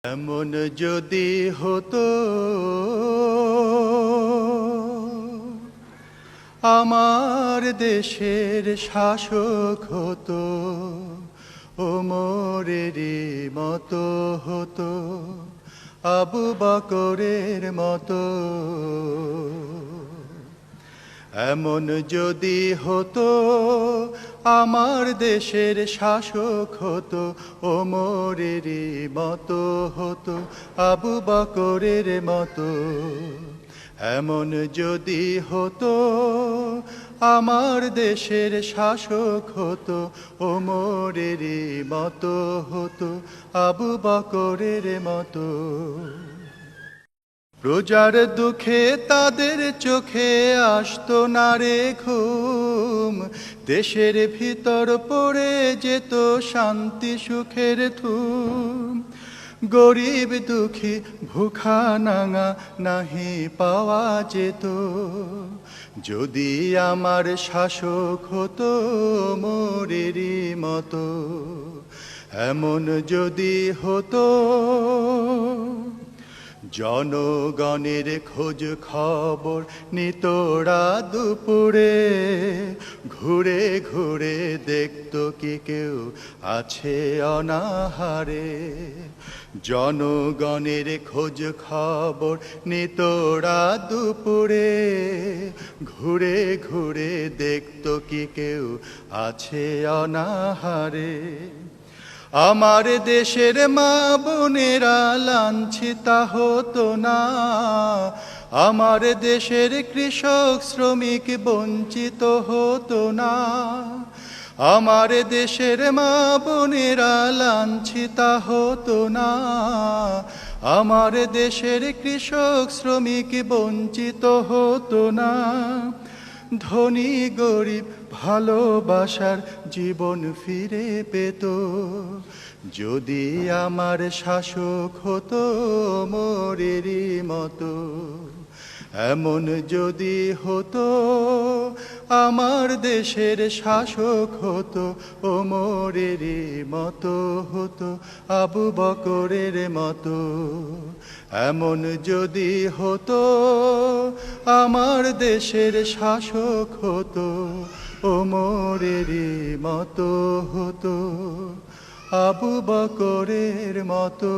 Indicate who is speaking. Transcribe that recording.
Speaker 1: এমন যদি হতো আমার দেশের শাসক হতো, ওমরেরই মতো হতো, আবু বকরের মতো। এমন যদি হতো আমার দেশের শাসক হতো, ওমরেরই মতো হতো, আবু বকরের মতো। এমন যদি হতো আমার দেশের শাসক হতো, ওমরেরই মতো হতো, আবু বকরের মতো। প্রজার দুঃখে তাদের চোখে আসতো না রে ঘুম, দেশের ভিতর পড়ে যেত শান্তি সুখের ধুম। গরিব দুঃখী ভুখা নাঙা নাহি পাওয়া যেত, যদি আমার শাসক হতো মোরেরই মতো। এমন যদি হতো জনগণের খোঁজ খবর নিতরা দুপুরে, ঘুরে ঘুরে দেখতো কি কেউ আছে অনাহারে। জনগণের খোঁজ খবর নিতরা দুপুরে, ঘুরে ঘুরে দেখতো কি কেউ আছে অনাহারে। আমার দেশের মা বোনেরা লাঞ্ছিতা হতো না, আমার দেশের কৃষক শ্রমিক বঞ্চিত হতো না। আমার দেশের মা বোনেরা লাঞ্ছিতা হতো না, আমার দেশের কৃষক শ্রমিক বঞ্চিত হতো না। ধনী গরিব ভালোবাসার জীবন ফিরে পেত, যদি আমার শাসক হতো মোরেরই মতো। এমন যদি হতো আমার দেশের শাসক হতো, ওমরেরই মতো হতো, আবু বকরের মতো। এমন যদি হতো আমার দেশের শাসক হতো, ওমরেরই মতো হতো, আবু বকরের মতো।